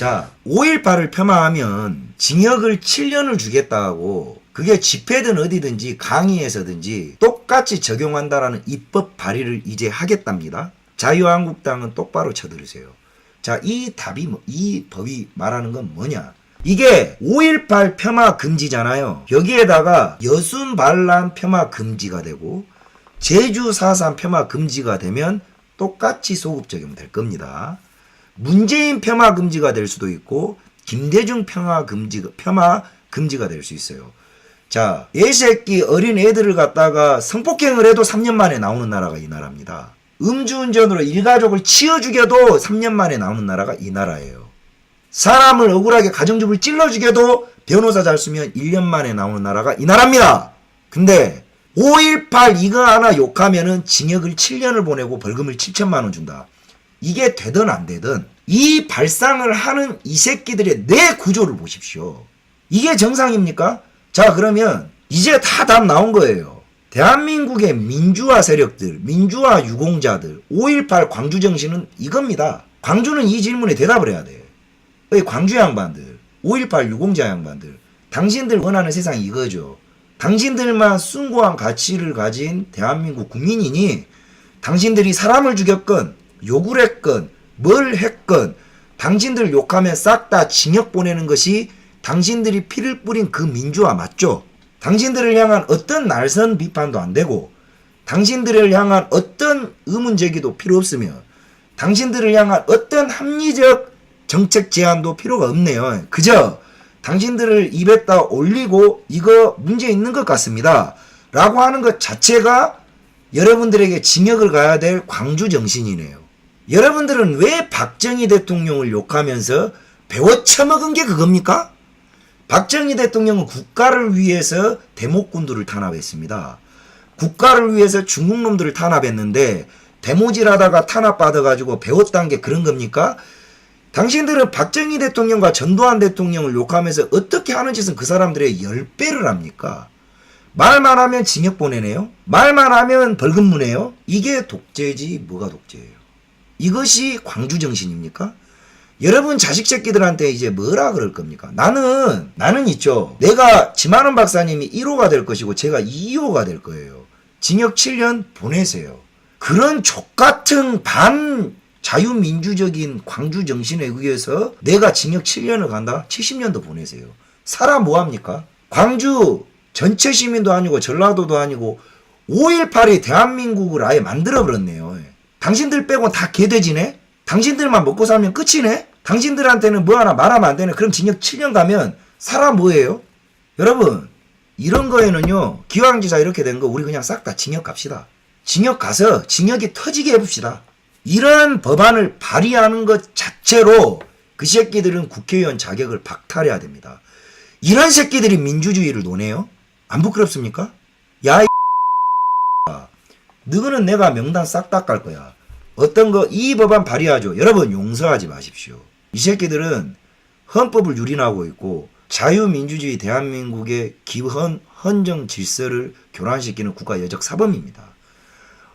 자, 5.18을 폄하하면 징역을 7년을 주겠다고 그게 집회든 어디든지 강의에서든지 똑같이 적용한다라는 입법 발의를 이제 하겠답니다. 자유한국당은 똑바로 쳐들으세요. 자, 이 법이 말하는 건 뭐냐? 이게 5.18 폄하 금지잖아요. 여기에다가 여순 반란 폄하 금지가 되고 제주 4.3 폄하 금지가 되면 똑같이 소급 적용될 겁니다. 문재인 폄하 금지가 될 수도 있고 김대중 폄하 금지가 될 수 있어요. 자, 애새끼 어린 애들을 갖다가 성폭행을 해도 3년 만에 나오는 나라가 이 나라입니다. 음주운전으로 일가족을 치어 죽여도 3년 만에 나오는 나라가 이 나라예요. 사람을 억울하게 가정주부를 찔러 죽여도 변호사 잘 쓰면 1년 만에 나오는 나라가 이 나라입니다. 근데 5.18 이거 하나 욕하면은 징역을 7년을 보내고 벌금을 7천만 원 준다. 이게 되든 안 되든 이 발상을 하는 이 새끼들의 뇌 구조를 보십시오. 이게 정상입니까? 자, 그러면 이제 다 답 나온 거예요. 대한민국의 민주화 세력들, 민주화 유공자들, 5.18 광주 정신은 이겁니다. 광주는 이 질문에 대답을 해야 돼. 광주 양반들, 5.18 유공자 양반들, 당신들 원하는 세상이 이거죠. 당신들만 숭고한 가치를 가진 대한민국 국민이니 당신들이 사람을 죽였건 욕을 했건 뭘 했건 당신들 욕하면 싹 다 징역 보내는 것이 당신들이 피를 뿌린 그 민주화 맞죠? 당신들을 향한 어떤 날선 비판도 안 되고 당신들을 향한 어떤 의문 제기도 필요 없으며 당신들을 향한 어떤 합리적 정책 제안도 필요가 없네요. 그저 당신들을 입에다 올리고 이거 문제 있는 것 같습니다 라고 하는 것 자체가 여러분들에게 징역을 가야 될 광주 정신이네요. 여러분들은 왜 박정희 대통령을 욕하면서 배워 처먹은 게 그겁니까? 박정희 대통령은 국가를 위해서 대목군들을 탄압했습니다. 국가를 위해서 중국놈들을 탄압했는데 대모질하다가 탄압받아가지고 배웠다는 게 그런 겁니까? 당신들은 박정희 대통령과 전두환 대통령을 욕하면서 어떻게 하는 짓은 그 사람들의 10배를 합니까? 말만 하면 징역 보내네요. 말만 하면 벌금 무네요. 이게 독재지 뭐가 독재예요. 이것이 광주 정신입니까? 여러분 자식 새끼들한테 이제 뭐라 그럴 겁니까? 나는 있죠. 내가 지만원 박사님이 1호가 될 것이고 제가 2호가 될 거예요. 징역 7년 보내세요. 그런 족같은 반 자유민주적인 광주 정신에 의해서 내가 징역 7년을 간다? 70년도 보내세요. 살아 뭐합니까? 광주 전체 시민도 아니고 전라도도 아니고 5.18이 대한민국을 아예 만들어버렸네요. 당신들 빼고 다 개돼지네? 당신들만 먹고 살면 끝이네? 당신들한테는 뭐 하나 말하면 안 되네? 그럼 징역 7년 가면 살아 뭐예요? 여러분 이런 거에는요 기왕지사 이렇게 된 거 우리 그냥 싹 다 징역 갑시다. 징역 가서 징역이 터지게 해봅시다. 이런 법안을 발의하는 것 자체로 그 새끼들은 국회의원 자격을 박탈해야 됩니다. 이런 새끼들이 민주주의를 논해요? 안 부끄럽습니까? 야 이 너는 내가 명단 싹 다 깔 거야. 어떤 거 이 법안 발의하죠. 여러분 용서하지 마십시오. 이 새끼들은 헌법을 유린하고 있고 자유민주주의 대한민국의 기본 헌정 질서를 교란시키는 국가여적 사범입니다.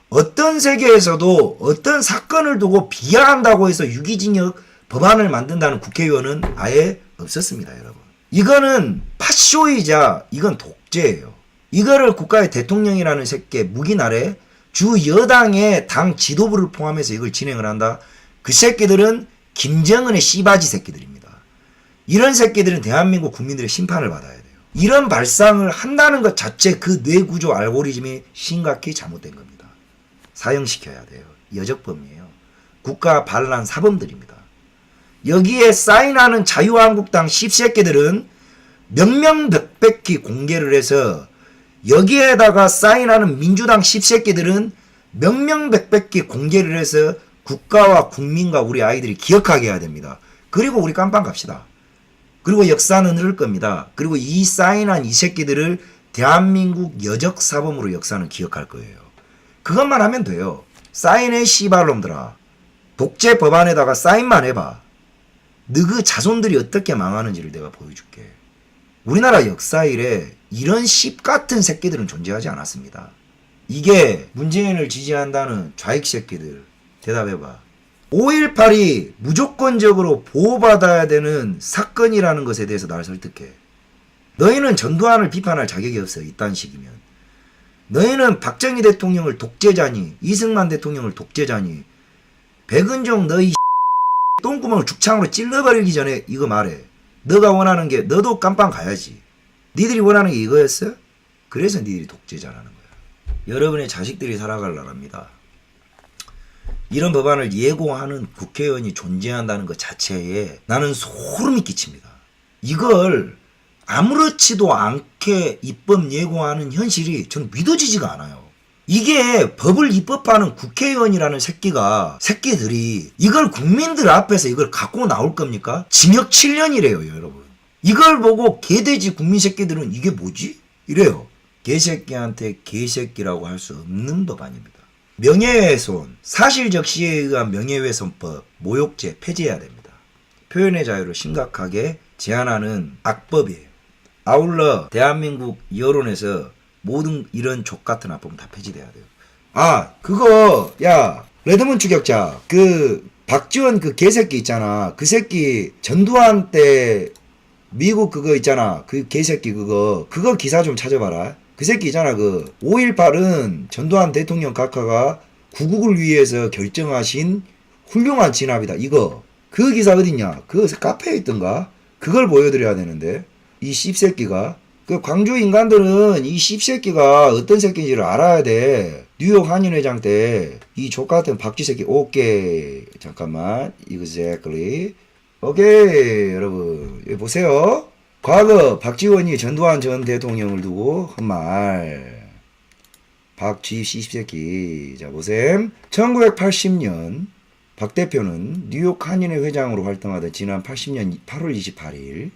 어떤 세계에서도 어떤 사건을 두고 비하한다고 해서 유기징역 법안을 만든다는 국회의원은 아예 없었습니다. 여러분 이거는 팥쇼이자 이건 독재예요. 이거를 국가의 대통령이라는 새끼 묵인 아래 주 여당의 당 지도부를 포함해서 이걸 진행을 한다. 그 새끼들은 김정은의 씨바지 새끼들입니다. 이런 새끼들은 대한민국 국민들의 심판을 받아야 돼요. 이런 발상을 한다는 것 자체 그 뇌구조 알고리즘이 심각히 잘못된 겁니다. 사형시켜야 돼요. 여적범이에요. 국가 반란 사범들입니다. 여기에 사인하는 자유한국당 씹새끼들은 명명백백히 공개를 해서 여기에다가 사인하는 민주당 씹새끼들은 명명백백히 공개를 해서 국가와 국민과 우리 아이들이 기억하게 해야 됩니다. 그리고 우리 깜빵 갑시다. 그리고 역사는 흐를 겁니다. 그리고 이 사인한 이 새끼들을 대한민국 여적사범으로 역사는 기억할 거예요. 그것만 하면 돼요. 사인해 씨발놈들아. 독재 법안에다가 사인만 해봐. 너 그 자손들이 어떻게 망하는지를 내가 보여줄게. 우리나라 역사 이래 이런 씹같은 새끼들은 존재하지 않았습니다. 이게 문재인을 지지한다는 좌익 새끼들 대답해봐. 5.18이 무조건적으로 보호받아야 되는 사건이라는 것에 대해서 나를 설득해. 너희는 전두환을 비판할 자격이 없어. 이딴 식이면. 너희는 박정희 대통령을 독재자니, 이승만 대통령을 독재자니, 백은종 너희 똥구멍을 죽창으로 찔러버리기 전에 이거 말해. 너가 원하는 게 너도 깜빵 가야지. 니들이 원하는 게 이거였어? 그래서 니들이 독재자라는 거야. 여러분의 자식들이 살아갈 나라입니다. 이런 법안을 예고하는 국회의원이 존재한다는 것 자체에 나는 소름이 끼칩니다. 이걸 아무렇지도 않게 입법 예고하는 현실이 전 믿어지지가 않아요. 이게 법을 입법하는 국회의원이라는 새끼들이 이걸 국민들 앞에서 이걸 갖고 나올 겁니까? 징역 7년이래요, 여러분. 이걸 보고 개돼지 국민 새끼들은 이게 뭐지? 이래요. 개새끼한테 개새끼라고 할 수 없는 법안입니다. 명예훼손, 사실적 시에 의한 명예훼손법, 모욕죄 폐지해야 됩니다. 표현의 자유를 심각하게 제한하는 악법이에요. 아울러 대한민국 여론에서 모든 이런 족같은 악법은 다 폐지돼야 돼요. 아, 그거 야 레드문 추격자 그 박지원 그 개새끼 있잖아. 그 새끼 전두환 때 미국 그거 있잖아. 그 개새끼 그거 기사 좀 찾아봐라. 그 새끼 있잖아. 그 5.18은 전두환 대통령 각하가 구국을 위해서 결정하신 훌륭한 진압이다. 이거 그 기사 어딨냐? 그 카페에 있던가? 그걸 보여드려야 되는데 이 씹새끼가 그 광주 인간들은 이 씹새끼가 어떤 새끼인지를 알아야 돼. 뉴욕 한인회장 때 이 족같은 박쥐 새끼. 오케이 잠깐만 exactly 오케이 여러분 여기 보세요. 과거 박지원이 전두환 전 대통령을 두고 한 말. 박쥐 씹새끼. 자 보셈. 1980년 박 대표는 뉴욕 한인회 회장으로 활동하던 지난 80년 8월 28일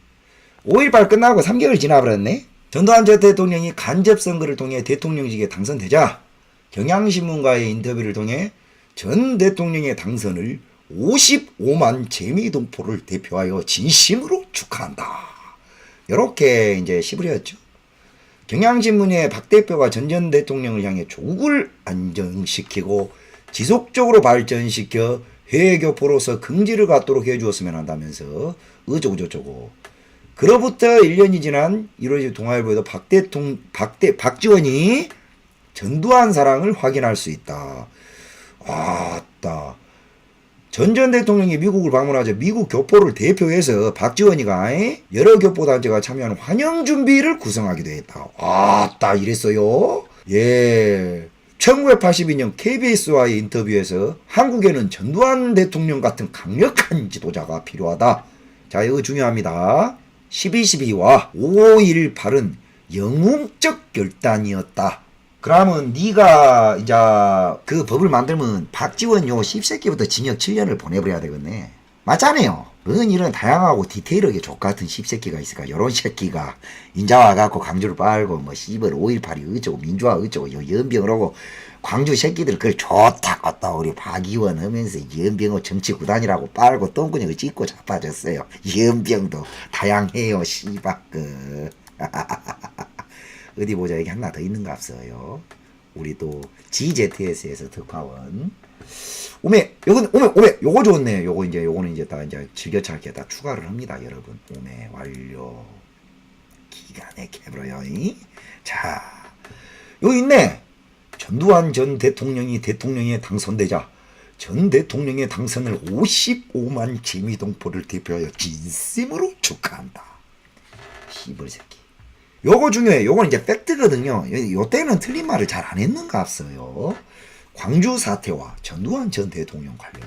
5.18 끝나고 3개월 지나버렸네. 전두환 전 대통령이 간접선거를 통해 대통령직에 당선되자 경향신문과의 인터뷰를 통해 전 대통령의 당선을 55만 재미동포를 대표하여 진심으로 축하한다. 이렇게 이제 시부렸죠. 경향신문에 박 대표가 전 대통령을 향해 조국을 안정시키고 지속적으로 발전시켜 해외교포로서 긍지를 갖도록 해주었으면 한다면서 어쩌고저쩌고. 그로부터 1년이 지난 1월 동아일보에도 박지원이 전두환 사랑을 확인할 수 있다. 아따. 전 대통령이 미국을 방문하자 미국 교포를 대표해서 박지원이가 여러 교포단체가 참여하는 환영준비를 구성하기도 했다. 아따 이랬어요. 예. 1982년 KBS와의 인터뷰에서 한국에는 전두환 대통령 같은 강력한 지도자가 필요하다. 자 이거 중요합니다. 12.12와 5.18은 영웅적 결단이었다. 그러면 네가 이제 그 법을 만들면 박지원 요 씹새끼부터 징역 7년을 보내버려야 되겠네. 맞잖아요. 뭔 이런 다양하고 디테일하게 족같은 씹새끼가 있을까. 요런 새끼가 인자 와갖고 광주를 빨고 뭐 씨발 5.18이 어쩌고 민주화 어쩌고 요 연병을 하고 광주 새끼들 그걸 좋다고 또 우리 박의원 하면서 연병호 정치구단이라고 빨고 똥구녕을 찢고 자빠졌어요. 연병도 다양해요. 씨발그 어디 보자. 여기 하나 더 있는 거 없어요. 우리 또 GZS에서 특파원 오메 요거 좋네. 요거는 이제 다 이제 즐겨찾기에 다 추가를 합니다. 여러분 오메 완료. 기가 막혀버려요. 자 여기 있네. 전두환 전 대통령이 대통령에 당선되자 전 대통령의 당선을 55만 재미동포를 대표하여 진심으로 축하한다. 시벌 새끼. 요거 중요해. 요건 이제 팩트거든요. 요 때는 틀린 말을 잘 안 했는가 없어요. 광주 사태와 전두환 전 대통령 관련.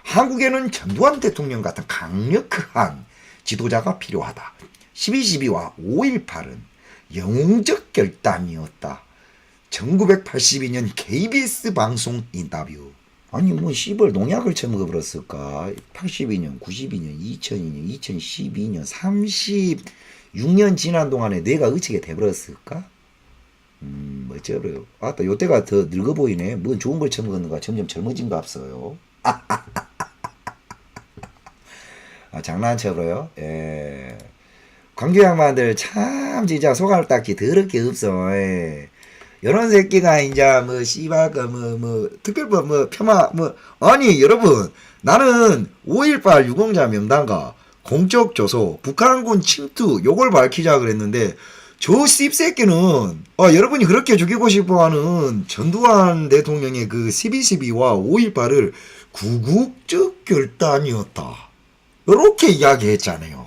한국에는 전두환 대통령 같은 강력한 지도자가 필요하다. 12.12와 5.18은 영웅적 결단이었다. 1982년 KBS 방송 인터뷰. 아니 뭐 씨발 농약을 처먹어버렸을까. 82년, 92년, 2002년, 2012년, 36년 지난 동안에 내가 어찌게 돼버렸을까? 어쩌래요. 아따 요때가 더 늙어 보이네. 뭔 좋은 걸 처먹었는가. 점점 젊어진 거 없어요. 장난쳐버려요. 예. 광주 양반들 참 진짜 소갈 닦기 더럽게 없어. 예. 이런 새끼가 이제 뭐 씨바가 뭐 특별법 뭐 폄하 뭐 아니 여러분 나는 5.18 유공자 명단과 공적 조소 북한군 침투 요걸 밝히자 그랬는데 저 씹새끼는 여러분이 그렇게 죽이고 싶어하는 전두환 대통령의 그 12.12와 5.18을 구국적 결단이었다 이렇게 이야기했잖아요.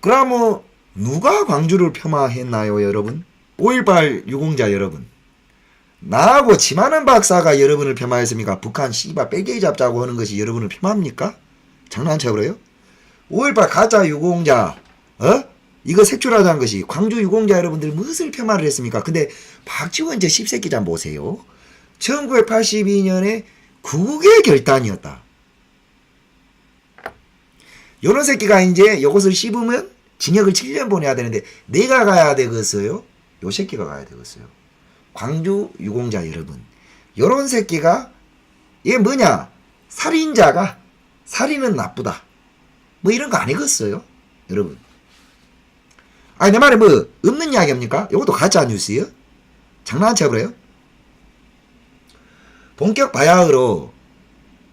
그러면 누가 광주를 폄하했나요 여러분? 5.18 유공자 여러분, 나하고 지만한 박사가 여러분을 폄하했습니까? 북한 씨발 빼개이 잡자고 하는 것이 여러분을 폄하합니까? 장난쳐 그래요? 5.18 가짜 유공자 이거 색출하자는 것이 광주 유공자 여러분들 무엇을 폄하를 했습니까? 근데 박지원 저 씹새끼 좀 보세요. 1982년에 구국의 결단이었다. 요런 새끼가 이제 요것을 씹으면 징역을 7년 보내야 되는데 내가 가야 되겠어요? 요 새끼가 가야 되겠어요. 광주 유공자 여러분, 요런 새끼가 얘 뭐냐? 살인자가 살인은 나쁘다. 뭐 이런 거 아니겠어요? 여러분. 아니 내 말에 뭐 없는 이야기입니까? 요것도 가짜 뉴스예요? 장난쳐 그래요? 본격 바야흐로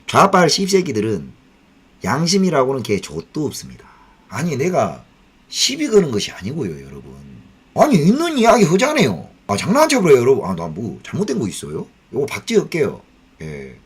좌빨 씹새끼들은 양심이라고는 개 좆도 없습니다. 아니 내가 시비 거는 것이 아니고요 여러분. 아니 있는 이야기 하잖아요. 장난쳐 그래요 여러분. 나 뭐 잘못된 거 있어요? 요거 박제할게요. 예.